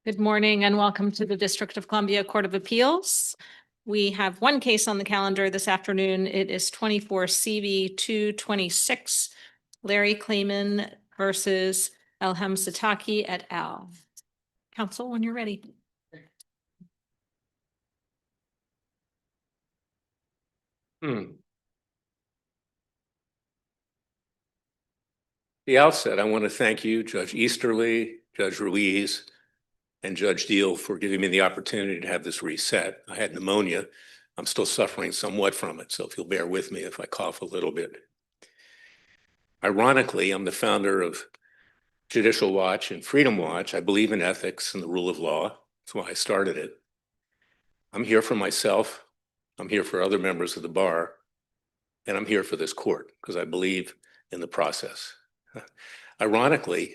Good morning and welcome to the District of Columbia Court of Appeals. We have one case on the calendar this afternoon. It is 24 CV 226, Larry KLAYMAN versus ELHAM SATAKI et al. Counsel, when you're ready. The outset, I want to thank you, Judge Easterly, Judge Ruiz, and Judge Deal for giving me the opportunity to have this reset. I had pneumonia. I'm still suffering somewhat from it, so if you'll bear with me if I cough a little bit. Ironically, I'm the founder of Judicial Watch and Freedom Watch. I believe in ethics and the rule of law. That's why I started it. I'm here for myself. I'm here for other members of the bar. And I'm here for this court because I believe in the process. Ironically,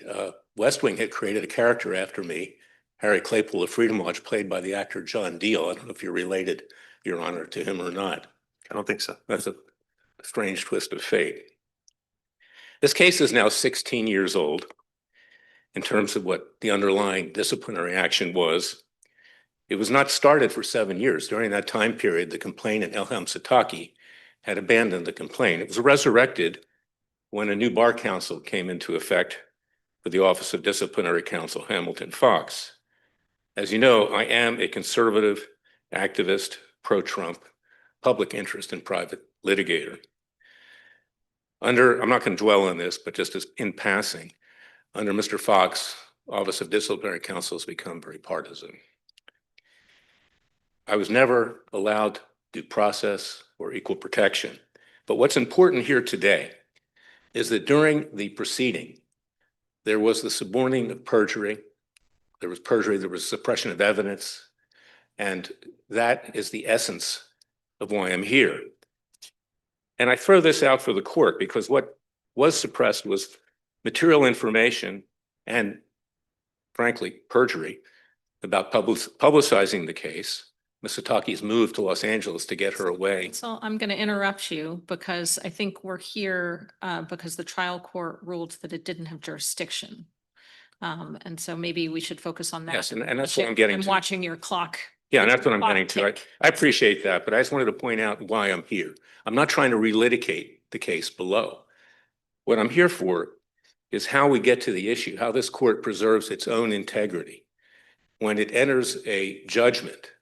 West Wing had created a character after me, Harry Claypool of Freedom Watch, played by the actor John Deal. I don't know if you're related, Your Honor, to him or not. I don't think so. That's a strange twist of fate. This case is now 16 years old in terms of what the underlying disciplinary action was. It was not started for 7 years. During that time period, the complainant, ELHAM SATAKI, had abandoned the complaint. It was resurrected when a new bar council came into effect for the Office of Disciplinary Counsel, Hamilton Fox. As you know, I am a conservative, activist, pro-Trump, public interest and private litigator. I'm not going to dwell on this, but just as in passing, under Mr. Fox, Office of Disciplinary Counsel has become very partisan. I was never allowed due process or equal protection. But what's important here today is that during the proceeding, there was the suborning of perjury, there was suppression of evidence, and that is the essence of why I'm here. And I throw this out for the court because what was suppressed was material information and, frankly, perjury about publicizing the case. Ms. Sataki's moved to Los Angeles to get her away. So I'm going to interrupt you because I think we're here because the trial court ruled that it didn't have jurisdiction. And so maybe we should focus on that. Yes, and that's what I'm getting to. I'm watching your clock. Yeah, and that's what I'm getting to. I appreciate that, but I just wanted to point out why I'm here. I'm not trying to relitigate the case below. What I'm here for is how we get to the issue, how this court preserves its own integrity when it enters a judgment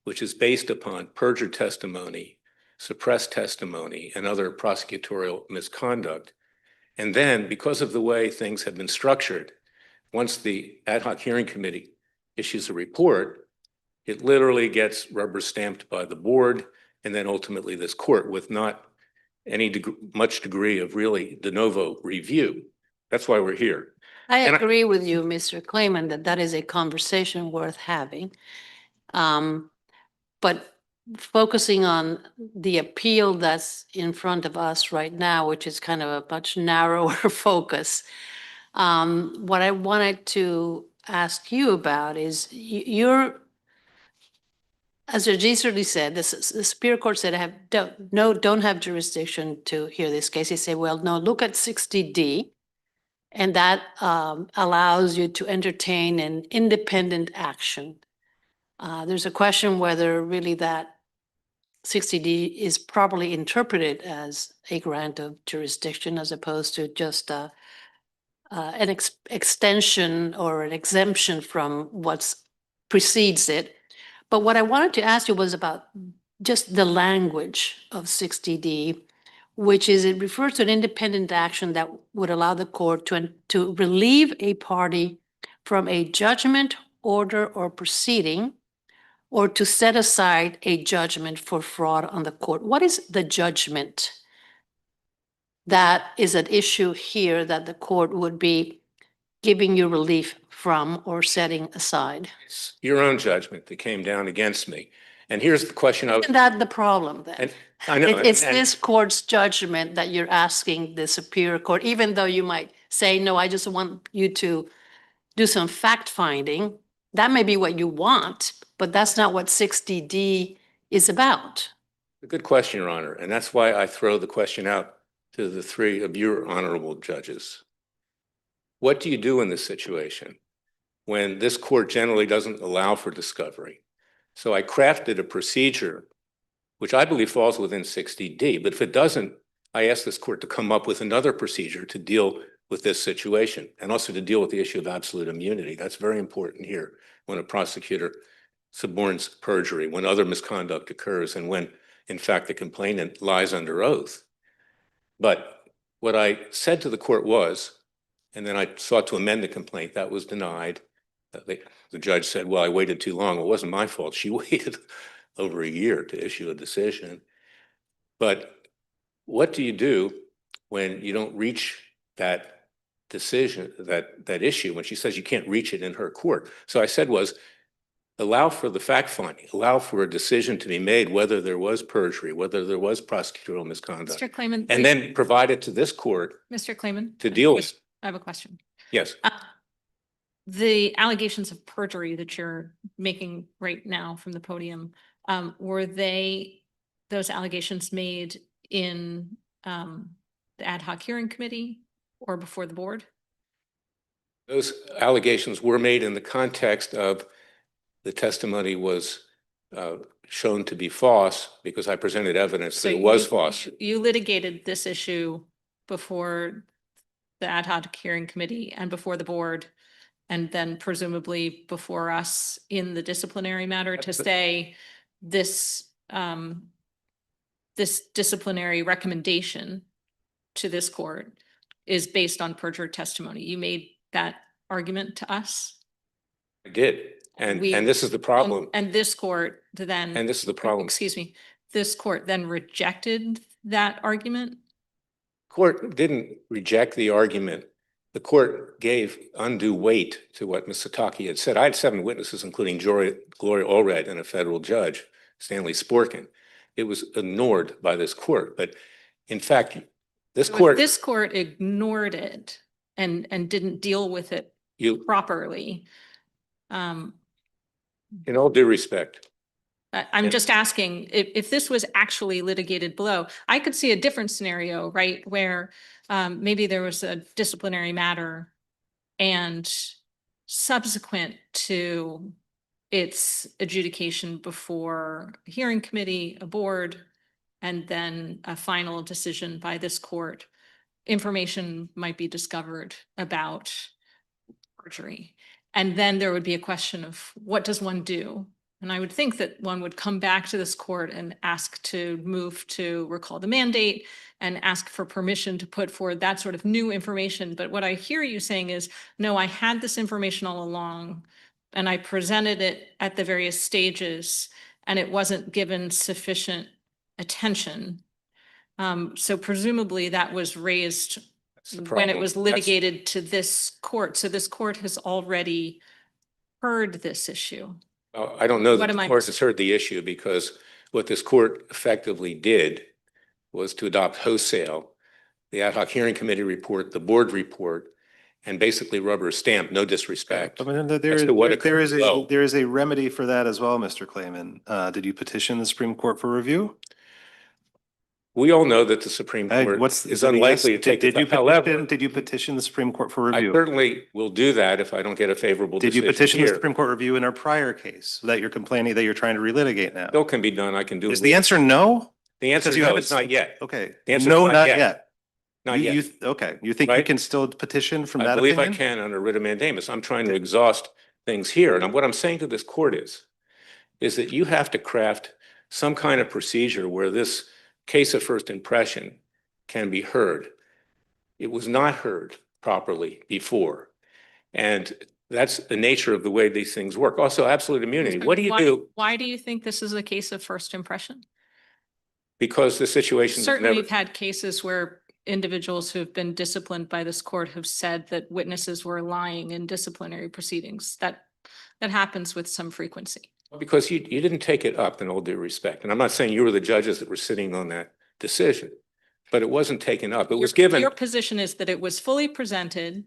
which is based upon perjured testimony, suppressed testimony, and other prosecutorial misconduct. And then, because of the way things have been structured, once the ad hoc hearing committee issues a report, it literally gets rubber stamped by the board and then ultimately this court with not any much degree of really de novo review. That's why we're here. I agree with you, Mr. KLAYMAN, that that is a conversation worth having. But focusing on the appeal that's in front of us right now, which is kind of a much narrower focus, what I wanted to ask you about is you're, as Judge Easterly said, the Superior Court said don't have jurisdiction to hear this case. They say, well, no, look at 60D, and that allows you to entertain an independent action. There's a question whether really that 60D is properly interpreted as a grant of jurisdiction as opposed to just an extension or an exemption from what precedes it. But what I wanted to ask you was about just the language of 60D, which is it refers to an independent action that would allow the court to relieve a party from a judgment, order, or proceeding, or to set aside a judgment for fraud on the court. What is the judgment that is at issue here that the court would be giving you relief from or setting aside? It's your own judgment that came down against me. And here's the question. Isn't that the problem then? I know. It's this court's judgment that you're asking the Superior Court, even though you might say, no, I just want you to do some fact finding. That may be what you want, but that's not what 60D is about. A good question, Your Honor. And that's why I throw the question out to the three of your honorable judges. What do you do in this situation? when this court generally doesn't allow for discovery. So I crafted a procedure, which I believe falls within 60D. But if it doesn't, I asked this court to come up with another procedure to deal with this situation and also to deal with the issue of absolute immunity. That's very important here when a prosecutor suborns perjury, when other misconduct occurs, and when, in fact, the complainant lies under oath. But what I said to the court was, and then I sought to amend the complaint, that was denied. The judge said, well, I waited too long. It wasn't my fault. She waited over a year to issue a decision. But what do you do when you don't reach that decision, that issue, when she says you can't reach it in her court? So I said was, allow for the fact finding, allow for a decision to be made whether there was perjury, whether there was prosecutorial misconduct, Mr. Klayman. and then provide it to this court Mr. Klayman. to deal with. I have a question. Yes. The allegations of perjury that you're making right now from the podium, were those allegations made in the ad hoc hearing committee or before the board? Those allegations were made in the context of the testimony was shown to be false because I presented evidence that it was false. You litigated this issue before the ad hoc hearing committee and before the board, and then presumably before us in the disciplinary matter to say this this disciplinary recommendation to this court is based on perjured testimony. You made that argument to us? I did. And this is the problem. And this court then. And this is the problem. Excuse me. This court then rejected that argument? Court didn't reject the argument. The court gave undue weight to what Ms. Sataki had said. I had 7 witnesses, including Gloria Allred and a federal judge, Stanley Sporkin. It was ignored by this court. But in fact, this court ignored it and didn't deal with it properly. In all due respect. I'm just asking if this was actually litigated below. I could see a different scenario, right, where maybe there was a disciplinary matter and subsequent to its adjudication before a hearing committee, a board, and then a final decision by this court, information might be discovered about perjury. And then there would be a question of what does one do? And I would think that one would come back to this court and ask to move to recall the mandate and ask for permission to put forward that sort of new information. But what I hear you saying is, no, I had this information all along and I presented it at the various stages and it wasn't given sufficient attention. So presumably that was raised when it was litigated to this court. So this court has already heard this issue. I don't know that the court has heard the issue because what this court effectively did was to adopt wholesale the ad hoc hearing committee report, the board report, and basically rubber stamp, no disrespect. I mean, there is a remedy for that as well, Mr. Klayman. Did you petition the Supreme Court for review? We all know that the Supreme Court is unlikely to take it. However, did you petition the Supreme Court for I review? certainly will do that if I don't get a favorable Did decision you petition the here. Supreme Court review in our prior case that you're complaining that you're trying to relitigate now? Still can be done. I can do it. Is the answer no? The answer is no, it's not yet. Okay. The answer is No, not not yet. yet. Not yet. Okay. You think you Right? can still petition from I that believe I opinion? can under writ of mandamus. I'm trying to exhaust things here. And what I'm saying to this court is that you have to craft some kind of procedure where this case of first impression can be heard. It was not heard properly before. And that's the nature of the way these things work. Also, absolute immunity. What do you do? Why do you think this is a case of first impression? Because the situation is Certainly never. we've had cases where individuals who have been disciplined by this court have said that witnesses were lying in disciplinary proceedings. That happens with some frequency. Because you didn't take it up in all due respect. And I'm not saying you were the judges that were sitting on that decision, but it wasn't taken up. It was given. Your position is that it was fully presented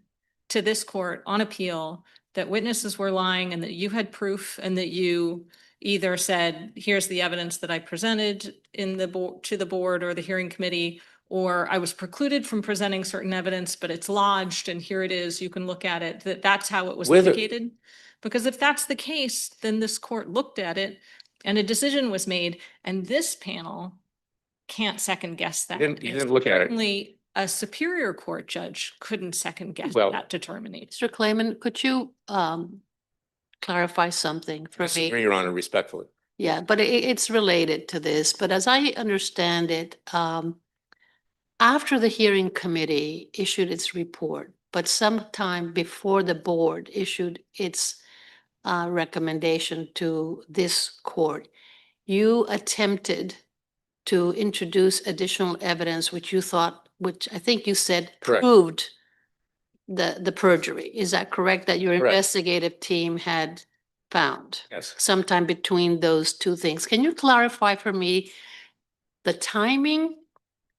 to this court on appeal, that witnesses were lying and that you had proof and that you either said, here's the evidence that I presented in the to the board or the hearing committee, or I was precluded from presenting certain evidence, but it's lodged and here it is, you can look at it, that's how it was Whether- litigated? Because if that's the case, then this court looked at it and a decision was made, and this panel can't second guess that. You didn't look at it. Certainly, a superior court judge couldn't second guess Well- that determination. Mr. Clayman, could you clarify something for Yes, me? Your Honor, respectfully. Yeah, but it's related to this, but as I understand it, after the hearing committee issued its report, but sometime before the board issued its recommendation to this court, you attempted to introduce additional evidence which you thought, which I think you said Correct. proved the perjury. Is that correct? That your Correct. investigative team had found Yes. sometime between those two things? Can you clarify for me the timing?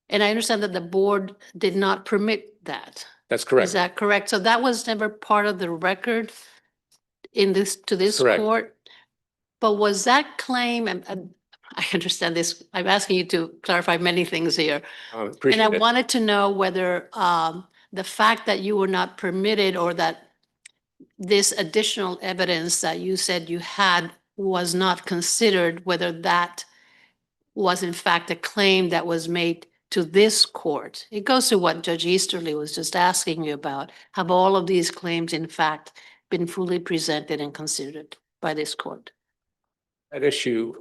And I understand that the board did not permit that. That's Is correct. that correct? So that was never part of the record in this, to this Correct. court? But was that claim, and I understand this, I'm asking you to clarify many things here. And I Appreciate it. wanted to know whether the fact that you were not permitted or that this additional evidence that you said you had was not considered, whether that was in fact a claim that was made to this court. It goes to what Judge Easterly was just asking you about. Have all of these claims in fact been fully presented and considered by this court? That issue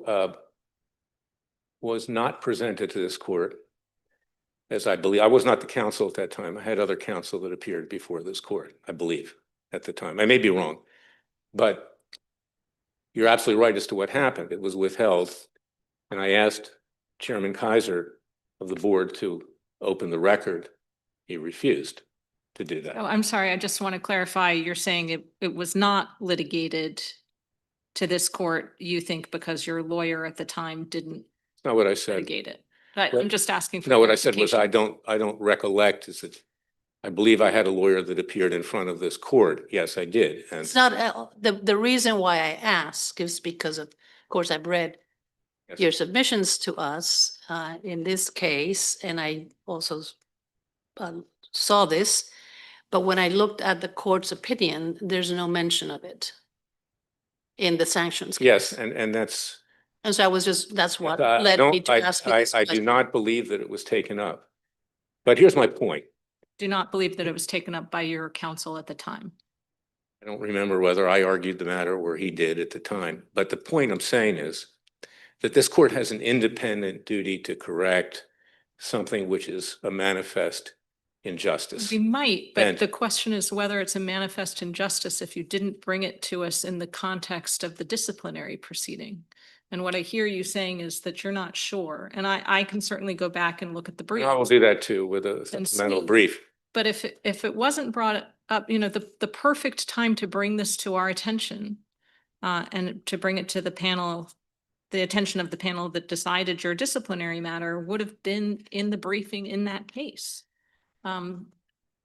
was not presented to this court, as I believe. I was not the counsel at that time. I had other counsel that appeared before this court, I believe, at the time. I may be wrong, but you're absolutely right as to what happened. It was withheld, and I asked Chairman Kaiser of the board to open the record. He refused to do that. Oh, I'm sorry, I just want to clarify, you're saying it was not litigated to this court, you think because your lawyer at the time didn't That's not what I said. litigate it? But What- I'm just asking for No, what I said was clarification. I don't recollect is that I believe I had a lawyer that appeared in front of this court. Yes, I did. And It's not, the reason why I ask is because of course, I've read Yes. your submissions to us in this case, and I also saw this. But when I looked at the court's opinion, there's no mention of it in the sanctions. yes, case. and that's. And so I was just, that's what I led don't- me to ask you this I do question. not believe that it was taken up. But here's my point. Do not believe that it was taken up by your counsel at the time. I don't remember whether I argued the matter or he did at the time. But the point I'm saying is that this court has an independent duty to correct something which is a manifest injustice. We might, but And- the question is whether it's a manifest injustice if you didn't bring it to us in the context of the disciplinary proceeding. And what I hear you saying is that you're not sure, and I can certainly go back and look at the brief. And I will do that too with a And supplemental see. brief. But if it wasn't brought up, the perfect time to bring this to our attention and to bring it to the panel, the attention of the panel that decided your disciplinary matter would have been in the briefing in that case. And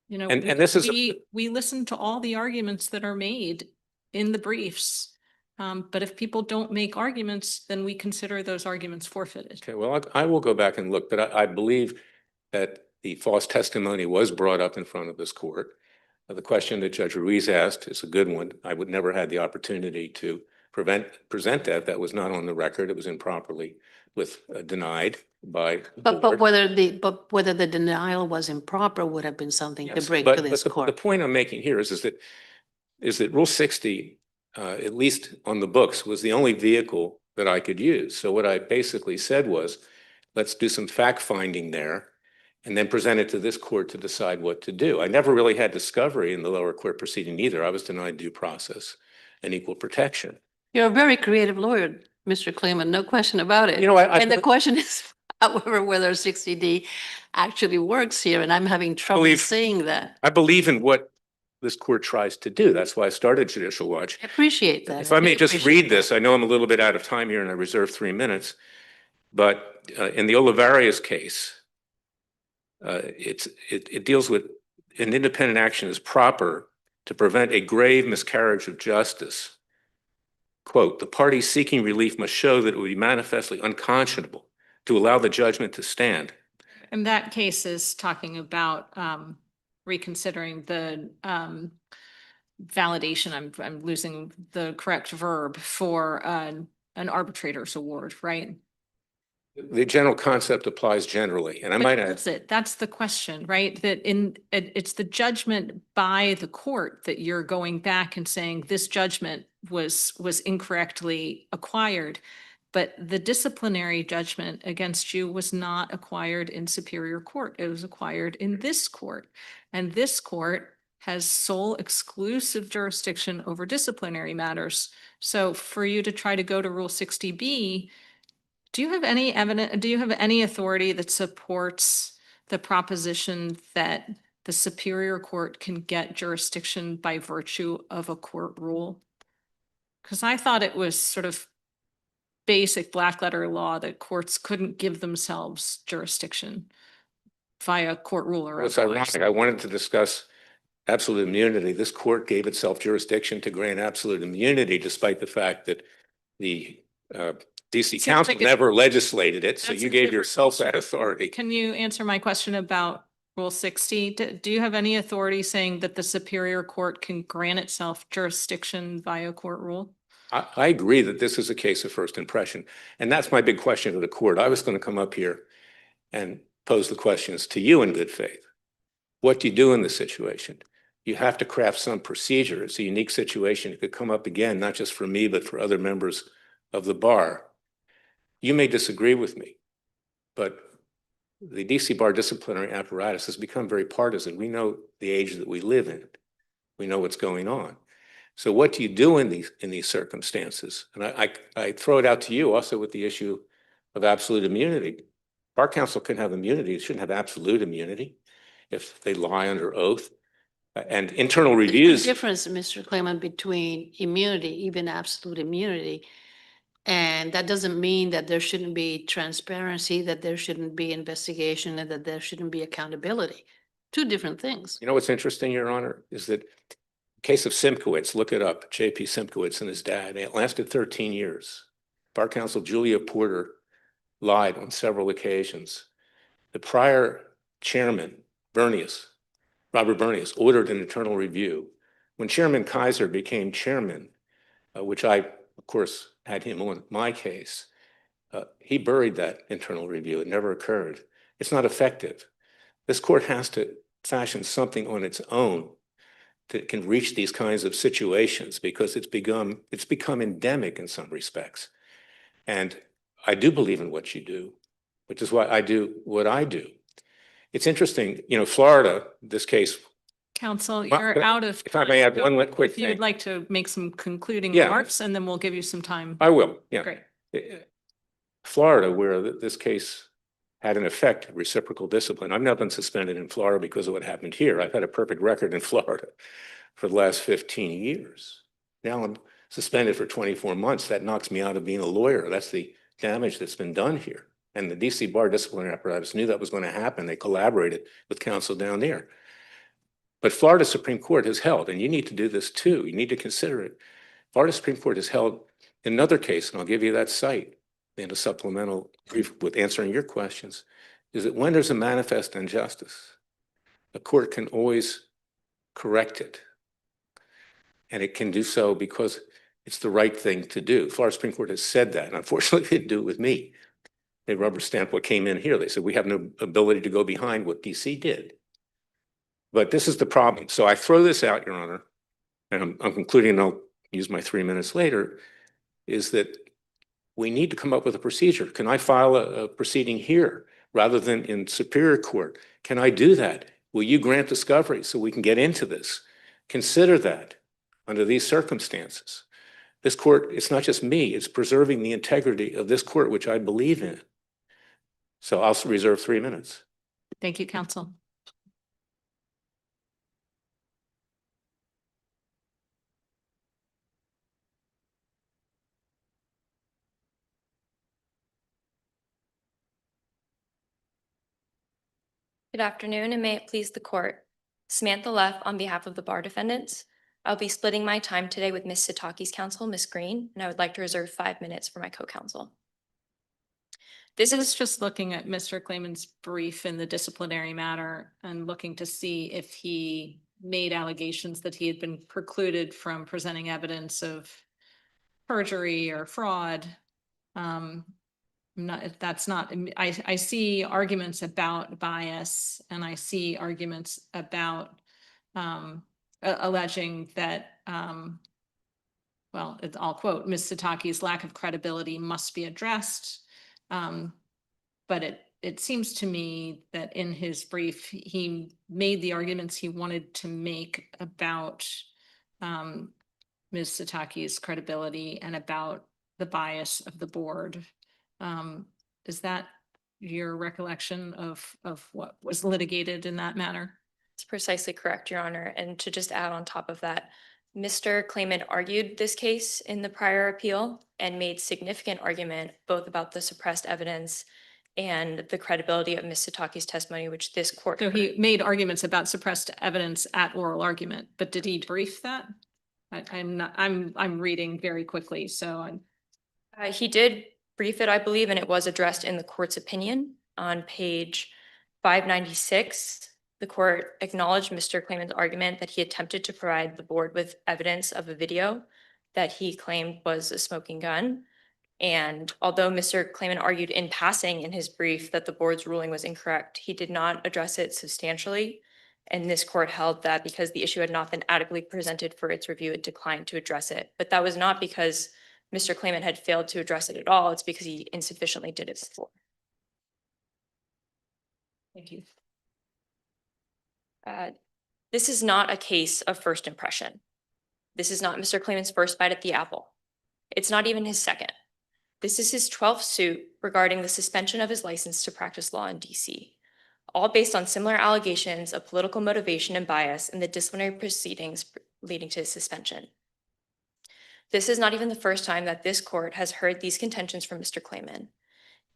this is a- we listen to all the arguments that are made in the briefs. But if people don't make arguments, then we consider those arguments forfeited. Okay, well, I will go back and look, but I believe that the false testimony was brought up in front of this court. The question that Judge Ruiz asked is a good one. I would never had the opportunity to present that. That was not on the record. It was improperly denied by the But board. whether the denial was improper would have been something to Yes, bring but to this the court. point I'm making here is that Rule 60, at least on the books, was the only vehicle that I could use. So what I basically said was, let's do some fact finding there and then present it to this court to decide what to do. I never really had discovery in the lower court proceeding either. I was denied due process and equal protection. You're a very creative lawyer, Mr. Clayman, no question about it. You know, And the question is, however, whether 60D actually works here, and I'm having trouble believe- seeing that. I believe in what this court tries to do. That's why I started Judicial Watch. I appreciate that. If I may do just appreciate read this, I know I'm a little bit out of time here and I reserve 3 minutes. But in the Olivarius case, it deals with an independent action is proper to prevent a grave miscarriage of justice. Quote, the party seeking relief must show that it would be manifestly unconscionable to allow the judgment to stand And that case is talking about reconsidering the validation, I'm losing the correct verb for an arbitrator's award, right? The general concept applies generally, and I But might add, that's it. That's the question, right? That it's the judgment by the court that you're going back and saying this judgment was incorrectly acquired. But the disciplinary judgment against you was not acquired in Superior Court. It was acquired in this court. And this court has sole exclusive jurisdiction over disciplinary matters. So for you to try to go to Rule 60B, do you have any evidence, do you have any authority that supports the proposition that the Superior Court can get jurisdiction by virtue of a court rule? Because I thought it was sort of basic black letter law that courts couldn't give themselves jurisdiction via court rule or it's otherwise. ironic. I wanted to discuss absolute immunity. This court gave itself jurisdiction to grant absolute immunity despite the fact that the DC Seems Council like it's- never legislated it, so That's you a gave different yourself that question. authority. Can you answer my question about Rule 60? Do you have any authority saying that the Superior Court can grant itself jurisdiction via court rule? I agree that this is a case of first impression, and that's my big question to the court. I was going to come up here and pose the questions to you in good faith. What do you do in this situation? You have to craft some procedure. It's a unique situation. It could come up again, not just for me, but for other members of the bar. You may disagree with me, but the DC Bar disciplinary apparatus has become very partisan. We know the age that we live in. We know what's going on. So what do you do in these circumstances? And I throw it out to you also with the issue of absolute immunity. Bar counsel can have immunity. It shouldn't have absolute immunity if they lie under oath. And internal There's reviews. a difference, Mr. Clayman, between immunity, even absolute immunity. And that doesn't mean that there shouldn't be transparency, that there shouldn't be investigation, and that there shouldn't be accountability. Two different things. You know what's interesting, Your Honor, is that case of Simkowitz, look it up, J.P. Simkowitz and his dad, it lasted 13 years. Bar counsel Julia Porter lied on several occasions. The prior chairman, Robert Bernius, ordered an internal review. When Chairman Kaiser became chairman, which I, of course, had him on my case, he buried that internal review. It never occurred. It's not effective. This court has to fashion something on its own that can reach these kinds of situations because it's become endemic in some respects. And I do believe in what you do, which is why I do what I do. It's interesting, Florida, this case. Counsel, Well, you're out of. If I may add time. one quick If you would thing. like to make some concluding Yeah. remarks, and then we'll give you some time. I will, yeah. Great. Florida, where this case had an effect, reciprocal discipline. I've not been suspended in Florida because of what happened here. I've had a perfect record in Florida for the last 15 years. Now I'm suspended for 24 months. That knocks me out of being a lawyer. That's the damage that's been done here. And the DC Bar disciplinary apparatus knew that was going to happen. They collaborated with counsel down there. But Florida Supreme Court has held, and you need to do this too. You need to consider it. Florida Supreme Court has held another case, and I'll give you that cite in a supplemental brief with answering your questions, is that when there's a manifest injustice, a court can always correct it. And it can do so because it's the right thing to do. Florida Supreme Court has said that, and unfortunately they didn't do it with me. They rubber stamped what came in here. They said, we have no ability to go behind what DC did. But this is the problem. So I throw this out, Your Honor, and I'm concluding, and I'll use my 3 minutes later, is that we need to come up with a procedure. Can I file a proceeding here rather than in Superior Court? Can I do that? Will you grant discovery so we can get into this? Consider that under these circumstances. This court, it's not just me, it's preserving the integrity of this court, which I believe in. So I'll reserve 3 minutes. Thank you, counsel. Good afternoon, and may it please the court. Samantha Leff on behalf of the bar defendants. I'll be splitting my time today with Ms. Sataki's counsel, Ms. Green, and I would like to reserve 5 minutes for my co-counsel. This is just looking at Mr. Clayman's brief in the disciplinary matter and looking to see if he made allegations that he had been precluded from presenting evidence of perjury or fraud. Not, if that's not, I see arguments about bias and I see arguments about alleging that, well, I'll quote, Ms. Sataki's lack of credibility must be addressed. But it seems to me that in his brief, he made the arguments he wanted to make about Ms. Sataki's credibility and about the bias of the board. Is that your recollection of what was litigated in that matter? It's precisely correct, Your Honor. And to just add on top of that, Mr. Clayman argued this case in the prior appeal and made significant argument both about the suppressed evidence and the credibility of Ms. Sataki's testimony, which this court. So he made arguments about suppressed evidence at oral argument, but did he brief that? I'm reading very quickly, so He did brief it, I believe, and it was addressed in the court's opinion on page 596. The court acknowledged Mr. Clayman's argument that he attempted to provide the board with evidence of a video that he claimed was a smoking gun. And although Mr. Clayman argued in passing in his brief that the board's ruling was incorrect, he did not address it substantially. And this court held that because the issue had not been adequately presented for its review, it declined to address it. But that was not because Mr. Clayman had failed to address it at all. It's because he insufficiently did it before. thank you. This is not a case of first impression. This is not Mr. Clayman's first bite at the apple. It's not even his second. This is his 12th suit regarding the suspension of his license to practice law in DC, all based on similar allegations of political motivation and bias in the disciplinary proceedings leading to his suspension. This is not even the first time that this court has heard these contentions from Mr. Clayman.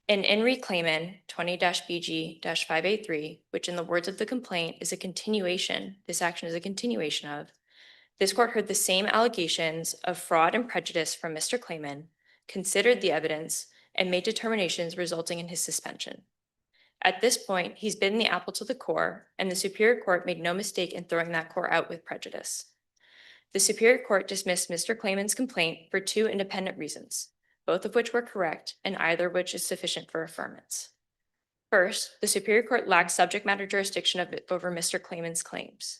In Enri Clayman 20-BG-583, which in the words of the complaint is a continuation, this action is a continuation of, this court heard the same allegations of fraud and prejudice from Mr. Clayman, considered the evidence, and made determinations resulting in his suspension. At this point, he's bitten the apple to the core, and the Superior Court made no mistake in throwing that core out with prejudice. The Superior Court dismissed Mr. Clayman's complaint for 2 independent reasons, both of which were correct and either of which is sufficient for affirmance. First, the Superior Court lacked subject matter jurisdiction over Mr. Clayman's claims.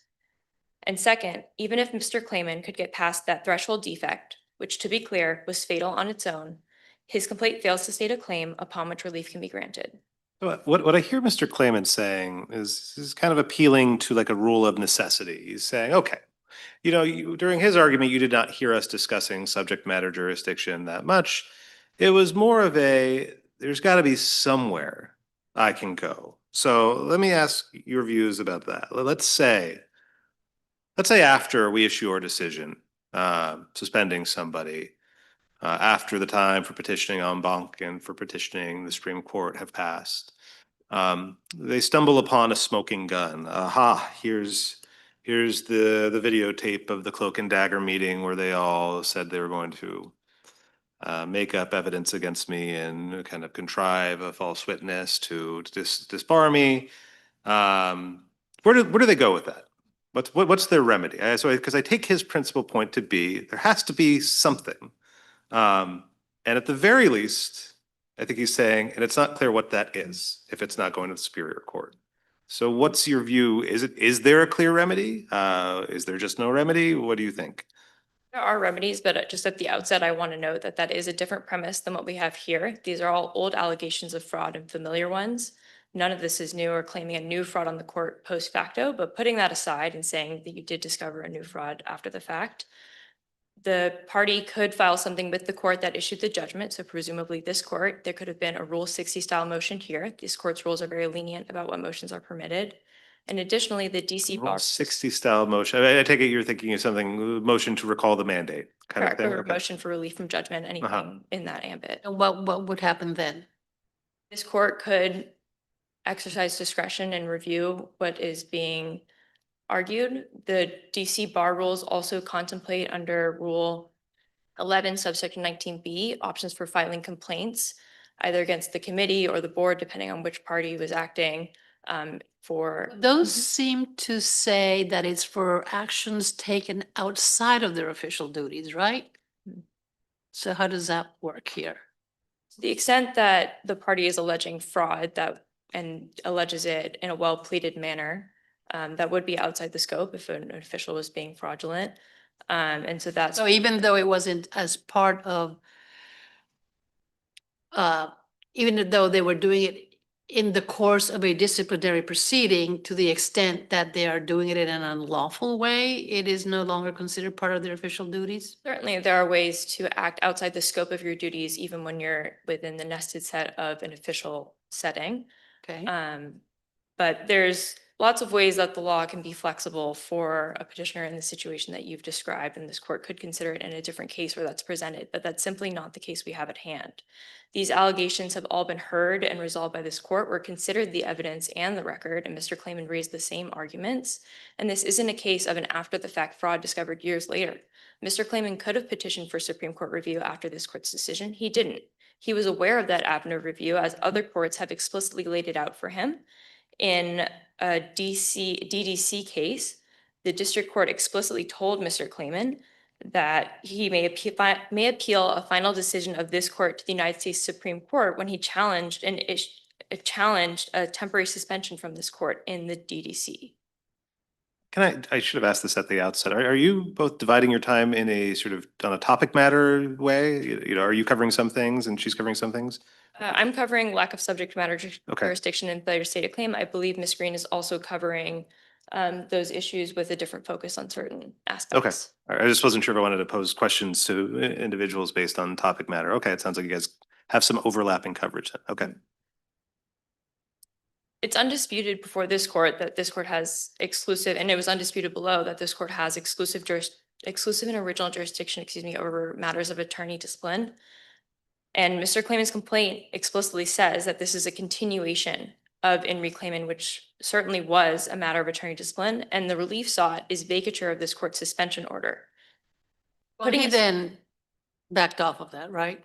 And second, even if Mr. Clayman could get past that threshold defect, which to be clear was fatal on its own, his complaint fails to state a claim upon which relief can be granted. What I hear Mr. Clayman saying is kind of appealing to like a rule of necessity. He's saying, okay, during his argument, you did not hear us discussing subject matter jurisdiction that much. It was more of there's got to be somewhere I can go. So let me ask your views about that. Let's say after we issue our decision, suspending somebody, after the time for petitioning en banc and for petitioning the Supreme Court have passed, they stumble upon a smoking gun. Aha, here's the videotape of the Cloak and Dagger meeting where they all said they were going to make up evidence against me and kind of contrive a false witness to disbar me. Where do they go with that? What's their remedy? Because I take his principal point to be there has to be something. And at the very least, I think he's saying, and it's not clear what that is if it's not going to the Superior Court. So what's your view? Is there a clear remedy? Is there just no remedy? What do you think? There are remedies, but just at the outset, I want to note that that is a different premise than what we have here. These are all old allegations of fraud and familiar ones. None of this is new or claiming a new fraud on the court post facto, but putting that aside and saying that you did discover a new fraud after the fact, the party could file something with the court that issued the judgment. So presumably this court, there could have been a Rule 60 style motion here. This court's rules are very lenient about what motions are permitted. And additionally, the DC bar. Rule 60 style motion. I take it you're thinking of something, motion to recall the mandate kind of Correct, thing. or Okay. motion for relief from judgment, anything in that ambit. And what would happen then? This court could exercise discretion and review what is being argued. The DC bar rules also contemplate under Rule 11, subsection 19B, options for filing complaints. either against the committee or the board, depending on which party was acting for. Those seem to say that it's for actions taken outside of their official duties, right? Mhm. So how does that work here? To the extent that the party is alleging fraud and alleges it in a well-pleaded manner, that would be outside the scope if an official was being fraudulent. And so that's. So even though it wasn't as part of, even though they were doing it in the course of a disciplinary proceeding, to the extent that they are doing it in an unlawful way, it is no longer considered part of their official duties? Certainly, there are ways to act outside the scope of your duties, even when you're within the nested set of an official setting. Okay. But there's lots of ways that the law can be flexible for a petitioner in the situation that you've described, and this court could consider it in a different case where that's presented, but that's simply not the case we have at hand. These allegations have all been heard and resolved by this court, were considered the evidence and the record, and Mr. Klayman raised the same arguments. And this isn't a case of an after-the-fact fraud discovered years later. Mr. Klayman could have petitioned for Supreme Court review after this court's decision. He didn't. He was aware of that avenue of review, as other courts have explicitly laid it out for him. In a DDC case, the district court explicitly told Mr. Klayman that he may appeal a final decision of this court to the United States Supreme Court when he challenged a temporary suspension from this court in the DDC. I should have asked this at the outset. Are you both dividing your time in a sort of on a topic matter way? You know, are you covering some things and she's covering some things? I'm covering lack of subject matter Okay. jurisdiction and failure to state a claim. I believe Ms. Green is also covering those issues with a different focus on certain aspects. All right, I just wasn't sure if I wanted to pose questions to individuals based on topic matter. Okay, it sounds like you guys have some overlapping coverage then. Okay. It's undisputed before this court that this court has exclusive, and it was undisputed below that this court has exclusive and original jurisdiction, over matters of attorney discipline. And Mr. Klayman's complaint explicitly says that this is a continuation of in reclaiming, which certainly was a matter of attorney discipline, and the relief sought is vacature of this court's suspension order. But he then backed off of that, right?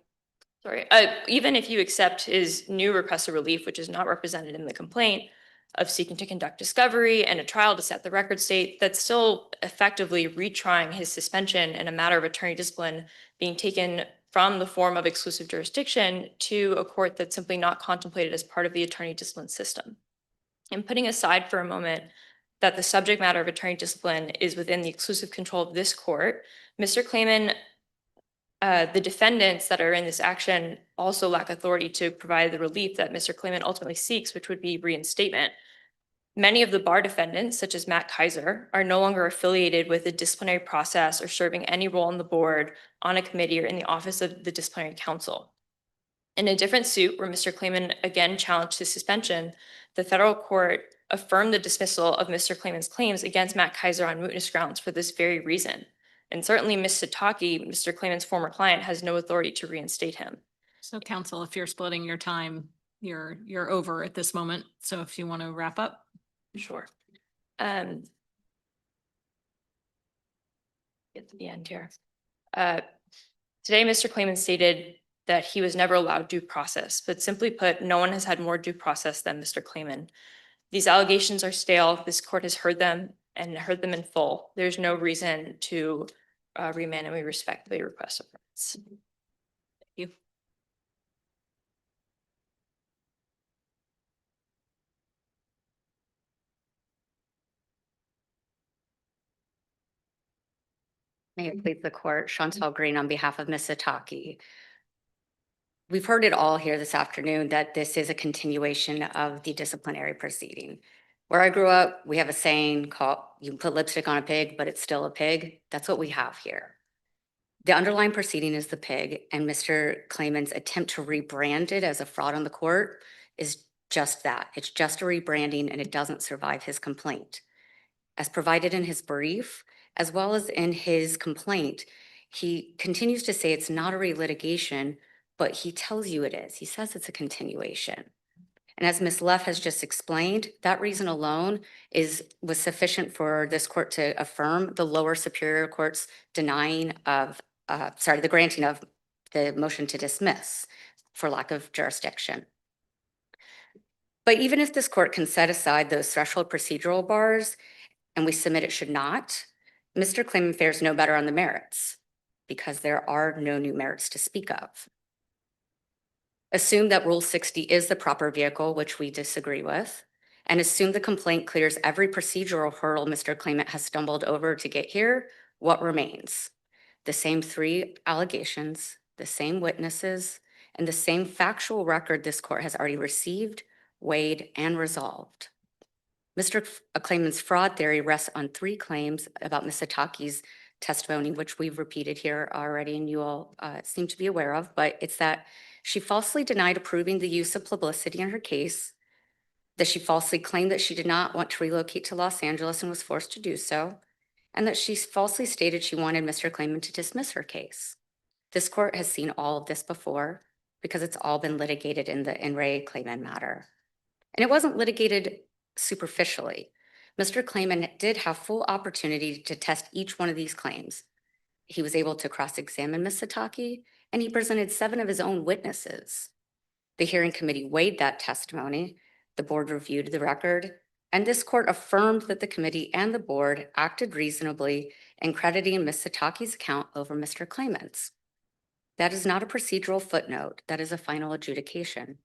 Sorry, even if you accept his new request of relief, which is not represented in the complaint, of seeking to conduct discovery and a trial to set the record state, that's still effectively retrying his suspension in a matter of attorney discipline being taken from the form of exclusive jurisdiction to a court that's simply not contemplated as part of the attorney discipline system. And putting aside for a moment that the subject matter of attorney discipline is within the exclusive control of this court, Mr. Klayman, the defendants that are in this action also lack authority to provide the relief that Mr. Klayman ultimately seeks, which would be reinstatement. Many of the bar defendants, such as Matt Kaiser, are no longer affiliated with the disciplinary process or serving any role on the board, on a committee, or in the office of the disciplinary counsel. In a different suit where Mr. Klayman again challenged his suspension, the federal court affirmed the dismissal of Mr. Klayman's claims against Matt Kaiser on mootness grounds for this very reason. And certainly Ms. Sataki, Mr. Klayman's former client, has no authority to reinstate him. So counsel, if you're splitting your time, you're over at this moment. So if you want to wrap up. Sure. Get to the end here. Today, Mr. Klayman stated that he was never allowed due process, but simply put, no one has had more due process than Mr. Klayman. These allegations are stale. This court has heard them and heard them in full. There's no reason to remand, and we respectfully request affirmance. Thank you. May it please the court, Chantal Green on behalf of Ms. Sataki. We've heard it all here this afternoon that this is a continuation of the disciplinary proceeding. Where I grew up, we have a saying called, you can put lipstick on a pig, but it's still a pig. That's what we have here. The underlying proceeding is the pig, and Mr. Klayman's attempt to rebrand it as a fraud on the court is just that. It's just a rebranding, and it doesn't survive his complaint. As provided in his brief, as well as in his complaint, he continues to say it's not a relitigation, but he tells you it is. He says it's a continuation. And as Ms. Leff has just explained, that reason alone was sufficient for this court to affirm the lower superior court's the granting of the motion to dismiss. for lack of jurisdiction. But even if this court can set aside those threshold procedural bars, and we submit it should not, Mr. Klayman fares no better on the merits because there are no new merits to speak of. Assume that Rule 60 is the proper vehicle, which we disagree with, and assume the complaint clears every procedural hurdle Mr. Klayman has stumbled over to get here. What remains? The same 3 allegations, the same witnesses, and the same factual record this court has already received, weighed, and resolved. Mr. Klayman's fraud theory rests on 3 claims about Ms. Sataki's testimony, which we've repeated here already and you all seem to be aware of, but it's that she falsely denied approving the use of publicity in her case, that she falsely claimed that she did not want to relocate to Los Angeles and was forced to do so, and that she falsely stated she wanted Mr. Klayman to dismiss her case. This court has seen all of this before because it's all been litigated in the In re Klayman matter. And it wasn't litigated superficially. Mr. Klayman did have full opportunity to test each one of these claims. He was able to cross-examine Ms. Sataki, and he presented 7 of his own witnesses. The hearing committee weighed that testimony, the board reviewed the record, and this court affirmed that the committee and the board acted reasonably in crediting Ms. Sataki's account over Mr. Klayman's. That is not a procedural footnote, that is a final adjudication.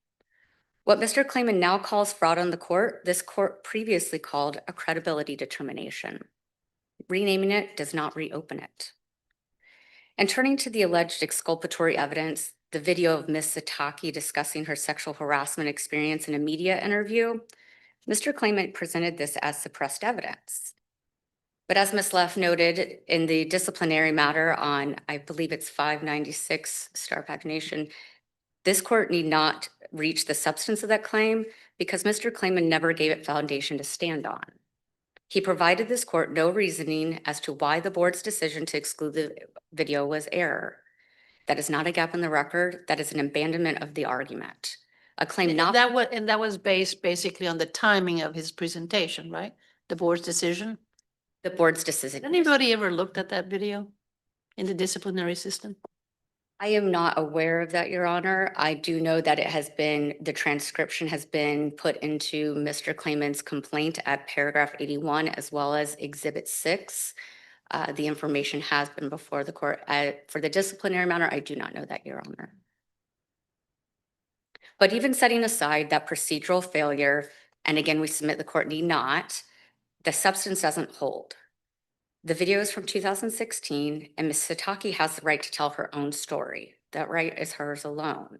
What Mr. Klayman now calls fraud on the court, this court previously called a credibility determination. Renaming it does not reopen it. And turning to the alleged exculpatory evidence, the video of Ms. Sataki discussing her sexual harassment experience in a media interview, Mr. Klayman presented this as suppressed evidence. But as Ms. Leff noted in the disciplinary matter on, I believe it's 596 Star Pagination, this court need not reach the substance of that claim because Mr. Klayman never gave it foundation to stand on. He provided this court no reasoning as to why the board's decision to exclude the video was error. That is not a gap in the record. That is an abandonment of the argument. A claim not. That was based basically on the timing of his presentation, right? The board's decision. The board's decision. Anybody ever looked at that video in the disciplinary system? I am not aware of that, Your Honor. I do know that it has been, the transcription has been put into Mr. Klayman's complaint at paragraph 81 as well as Exhibit 6. The information has been before the court. For the disciplinary matter, I do not know that, Your Honor. But even setting aside that procedural failure, and again, we submit the court need not, the substance doesn't hold. The video is from 2016, and Ms. Sataki has the right to tell her own story. That right is hers alone.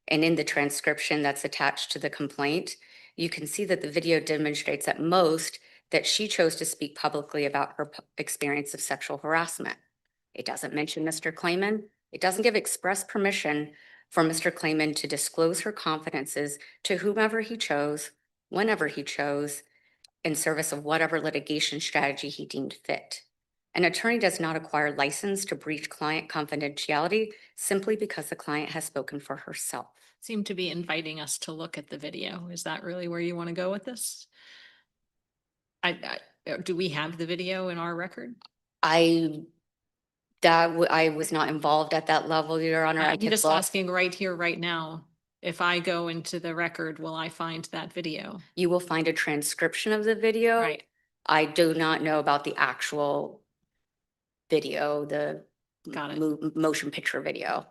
And in the transcription that's attached to the complaint, you can see that the video demonstrates at most that she chose to speak publicly about her experience of sexual harassment. It doesn't mention Mr. Klayman. It doesn't give express permission for Mr. Klayman to disclose her confidences to whomever he chose, whenever he chose, in service of whatever litigation strategy he deemed fit. An attorney does not acquire license to breach client confidentiality simply because the client has spoken for herself. Seem to be inviting us to look at the video. Is that really where you want to go with this? Do we have the video in our record? I was not involved at that level, Your Honor. I'm just asking right here, right now. If I go into the record, will I find that video? You will find a transcription of the video. Right. I do not know about the actual video, the Got it. motion picture video.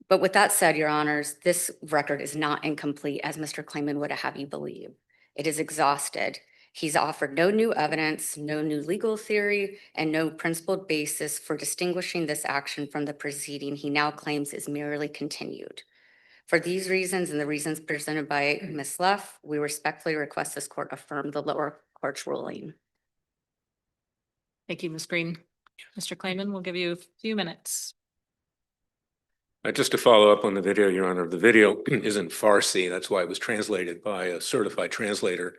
But with that said, Your Honors, this record is not incomplete as Mr. Klayman would have you believe. It is exhausted. He's offered no new evidence, no new legal theory, and no principled basis for distinguishing this action from the proceeding he now claims is merely continued. For these reasons and the reasons presented by Ms. Leff, we respectfully request this court affirm the lower court's ruling. Thank you, Ms. Green. Mr. Klayman, we'll give you a few minutes. Just to follow up on the video, Your Honor, the video isn't Farsi. That's why it was translated by a certified translator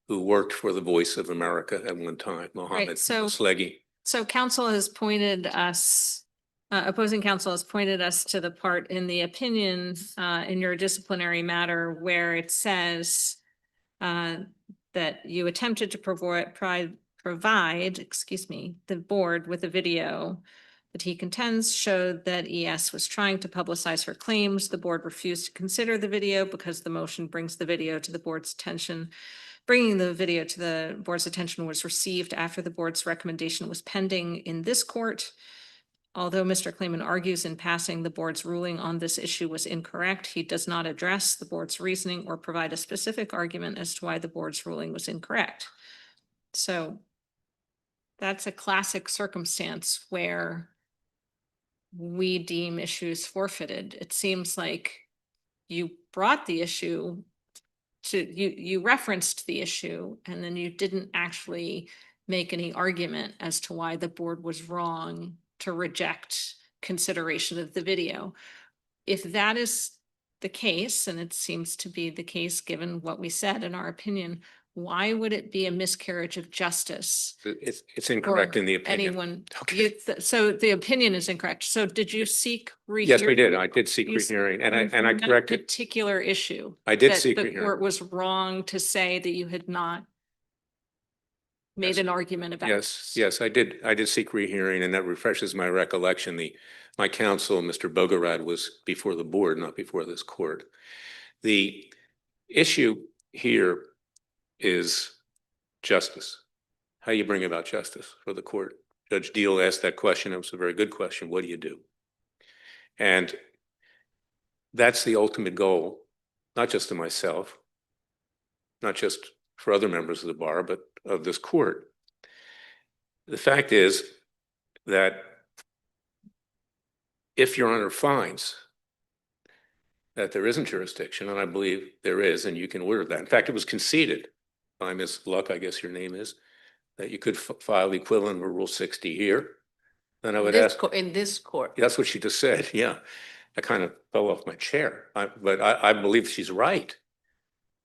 who worked for the Voice of America at one time, Mohammed Sleghi. So counsel has pointed us, opposing counsel has pointed us to the part in the opinion in your disciplinary matter where it says that you attempted to provide, the board with a video that he contends showed that ES was trying to publicize her claims. The board refused to consider the video because the motion brings the video to the board's attention. Bringing the video to the board's attention was received after the board's recommendation was pending in this court. Although Mr. Klayman argues in passing the board's ruling on this issue was incorrect, he does not address the board's reasoning or provide a specific argument as to why the board's ruling was incorrect. So that's a classic circumstance where we deem issues forfeited. It seems like you brought the issue you referenced the issue, and then you didn't actually make any argument as to why the board was wrong to reject consideration of the video. If that is the case, and it seems to be the case given what we said in our opinion, why would it be a miscarriage of justice? It's incorrect in the opinion. Anyone, Okay. so the opinion is incorrect. So did you seek rehearing? Yes, we did. I did seek You s- rehearing and I on that corrected. particular issue. I did that seek the rehearing. court was wrong to say that you had not made Yes. an argument about. Yes, yes, I did seek rehearing and that refreshes my recollection. My counsel, Mr. Bogorad, was before the board, not before this court. The issue here is justice. How you bring about justice for the court. Judge Deal asked that question. It was a very good question. What do you do? And that's the ultimate goal, not just to myself, not just for other members of the bar, but of this court. The fact is that if Your Honor finds that there isn't jurisdiction, and I believe there is, and you can order that. In fact, it was conceded by Ms. Luck, I guess your name is, that you could file the equivalent of Rule 60 here. Then I would ask. In this court. That's what she just said, yeah. I kind of fell off my chair, but I believe she's right.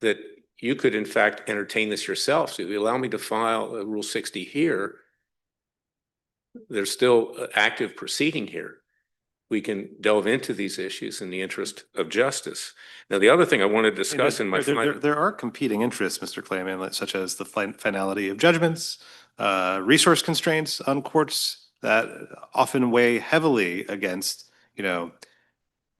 That you could in fact entertain this yourself. So if you allow me to file a Rule 60 here, there's still an active proceeding here. We can delve into these issues in the interest of justice. Now, the other thing I want to discuss in my final. There are competing interests, Mr. Klayman, such as the finality of judgments, resource constraints on courts that often weigh heavily against,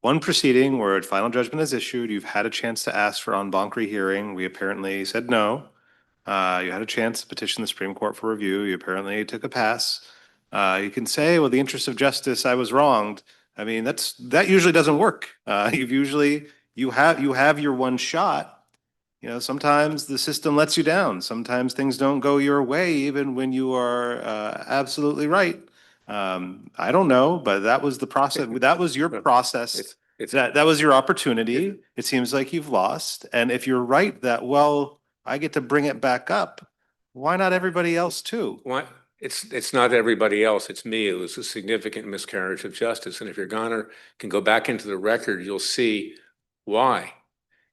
one proceeding where a final judgment is issued, you've had a chance to ask for en banc rehearing. We apparently said no. You had a chance to petition the Supreme Court for review. You apparently took a pass. You can say, well, the interest of justice, I was wronged. I mean, that usually doesn't work. You have your one shot. Sometimes the system lets you down. Sometimes things don't go your way, even when you are absolutely right. I don't know, but that was the process. That was your process. That was your opportunity. It seems like you've lost. And if you're right that, well, I get to bring it back up, why not everybody else too? Why? It's not everybody else. It's me. It was a significant miscarriage of justice. And if Your Honor can go back into the record, you'll see why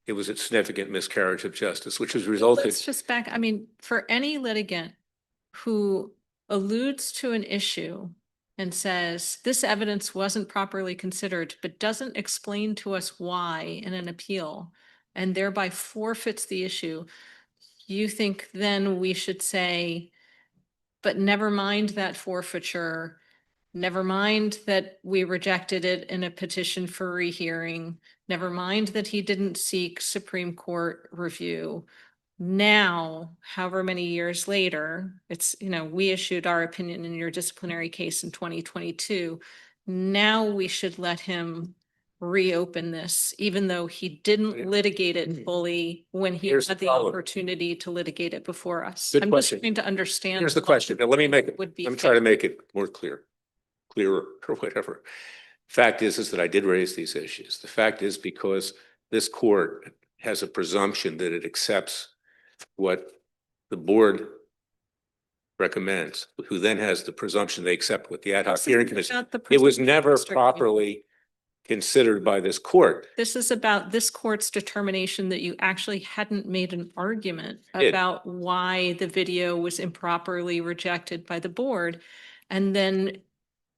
it was a significant miscarriage of justice, which has resulted. Let's just back, I mean, for any litigant who alludes to an issue and says, this evidence wasn't properly considered, but doesn't explain to us why in an appeal, and thereby forfeits the issue, you think then we should say, but never mind that forfeiture, never mind that we rejected it in a petition for rehearing, never mind that he didn't seek Supreme Court review. Now, however many years later, we issued our opinion in your disciplinary case in 2022. Now we should let him reopen this, even though he didn't litigate it fully when he Here's had the the problem. opportunity to litigate it before us. Good I'm question. just trying to understand. Here's the what question. Now, let me make it, would be let me try fair. to make it more clearer or whatever. Fact is that I did raise these issues. The fact is because this court has a presumption that it accepts what the board recommends, who then has the presumption they accept what the ad hoc This hearing isn't commission. about the It was presumption, never Mr. Klayman. properly considered by this court. This is about this court's determination that you actually hadn't made an argument Did. about why the video was improperly rejected by the board. And then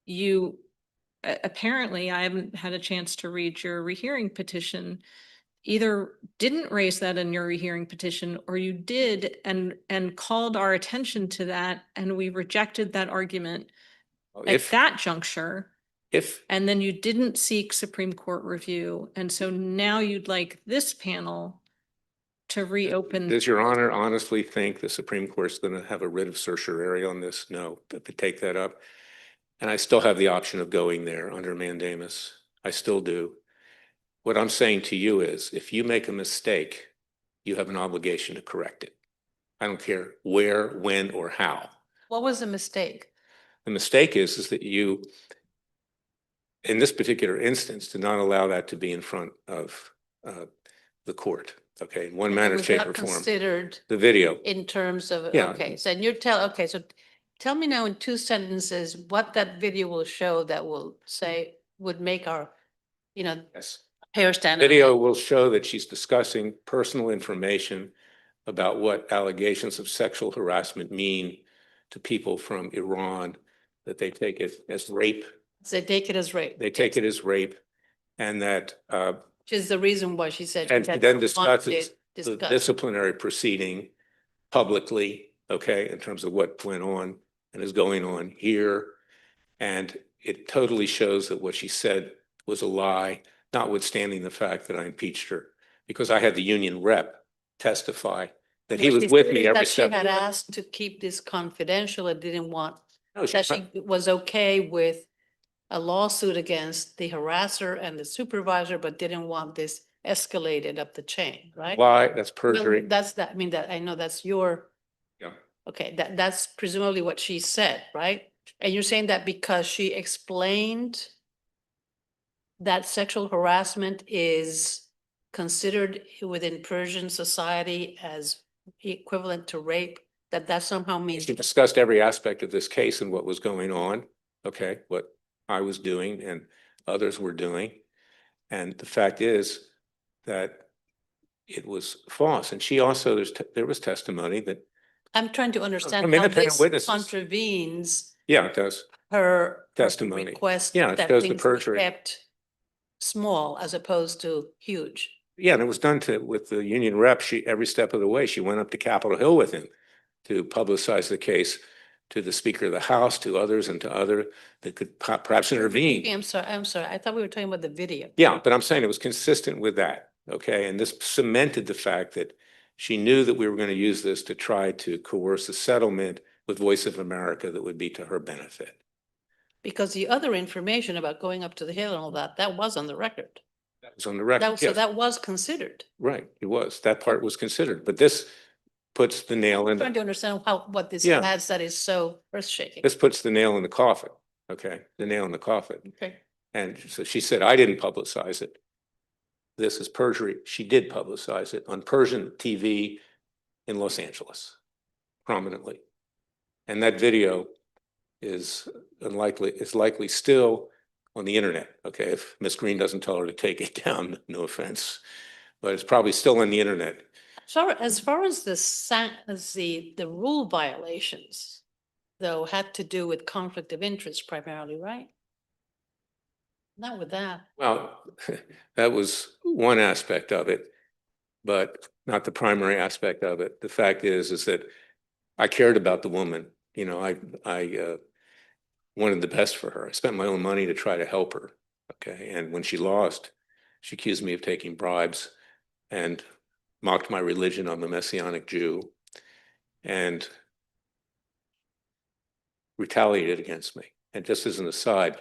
you, apparently, I haven't had a chance to read your rehearing petition, either didn't raise that in your rehearing petition, or you did and called our attention to that, and we rejected that argument at If, that juncture, if, and then you didn't seek Supreme Court review. And so now you'd like this panel to reopen. does Your Honor honestly think the Supreme Court's going to have a writ of certiorari on this? No, to take that up. And I still have the option of going there under mandamus. I still do. What I'm saying to you is, if you make a mistake, you have an obligation to correct it. I don't care where, when, or how. What was the mistake? The mistake is that you, in this particular instance, did not allow that to be in front of the court. Okay, in one manner, Was shape, not or form. Considered The video. in terms of, Yeah. okay, so okay, so tell me now in 2 sentences what that video will show that will say, would make our, Yes. hair stand. on Video end. will show that she's discussing personal information about what allegations of sexual harassment mean to people from Iran, that they take it as rape. They take it as rape. They take it as rape, and that, Which is the reason why she said. and she had then not wanted discusses to the discuss. disciplinary proceeding publicly, okay, in terms of what went on and is going on here. And it totally shows that what she said was a lie, notwithstanding the fact that I impeached her, because I had the union rep testify that he What was she with said me is every that step. She had asked to keep this confidential and didn't want, No, that she was okay with a lawsuit against the harasser and the supervisor, but didn't want this escalated up the chain, right? Why? That's Well, perjury. that's that, I mean, that, I know that's your. Yeah. Okay, that's presumably what she said, right? And you're saying that because she explained that sexual harassment is considered within Persian society as equivalent to rape, that somehow means. She discussed every aspect of this case and what was going on, okay, what I was doing and others were doing. And the fact is that it was false. And she also, there was testimony that, I'm trying to understand From how independent this witnesses. contravenes yeah, it does. her Testimony. request Yeah, it that goes to things be perjury. kept small as opposed to huge. Yeah, and it was done with the union rep. She, every step of the way, she went up to Capitol Hill with him to publicize the case to the Speaker of the House, to others, and to other that could perhaps intervene. I'm sorry. I thought we were talking about the video. Yeah, but I'm saying it was consistent with that, okay? And this cemented the fact that she knew that we were going to use this to try to coerce a settlement with Voice of America that would be to her benefit. Because the other information about going up to the hill and all that, that was on the record. That was on the record, So yes. that was considered. Right, it was. That part was considered, but this puts the nail in, Trying to understand what this Yeah. adds that is so earth shaking. this puts the nail in the coffin, okay? The nail in the coffin. Okay. And so she said, I didn't publicize it. This is perjury. She did publicize it on Persian TV in Los Angeles, prominently. And that video is likely still on the internet, okay? If Ms. Green doesn't tell her to take it down, no offense, but it's probably still on the internet. So as far as the rule violations, though, had to do with conflict of interest primarily, right? Not with that. Well, that was one aspect of it, but not the primary aspect of it. The fact is that I cared about the woman. You know, I wanted the best for her. I spent my own money to try to help her. Okay. And when she lost, she accused me of taking bribes and mocked my religion. I'm a Messianic Jew, and retaliated against me. And just as an aside,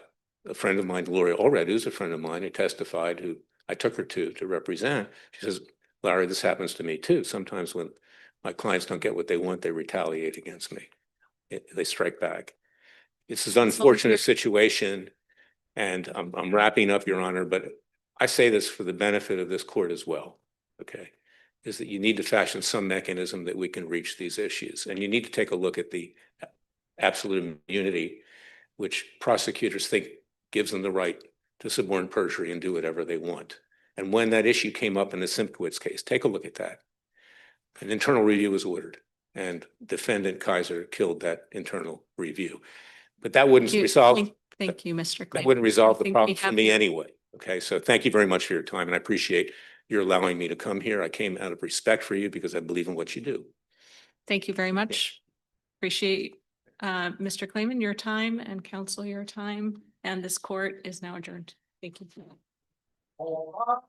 a friend of mine, Gloria Allred, who's a friend of mine, who testified, who I took her to represent, she says, Larry, this happens to me too. Sometimes when my clients don't get what they want, they retaliate against me. They strike back. It's an unfortunate situation, and I'm wrapping up, Your Honor, but I say this for the benefit of this court as well, okay? Is that you need to fashion some mechanism that we can reach these issues. And you need to take a look at the absolute immunity, which prosecutors think gives them the right to suborn perjury and do whatever they want. And when that issue came up in the Simkowitz case, take a look at that. An internal review was ordered, and defendant Kaiser killed that internal review. But that wouldn't resolve. Thank you, Mr. That Clay. wouldn't resolve I the think problem we for have me your- anyway. Okay, so thank you very much for your time, and I appreciate your allowing me to come here. I came out of respect for you because I believe in what you do. Thank you very much. Appreciate Mr. Clayman, your time, and council, your time, and this court is now adjourned. Thank you.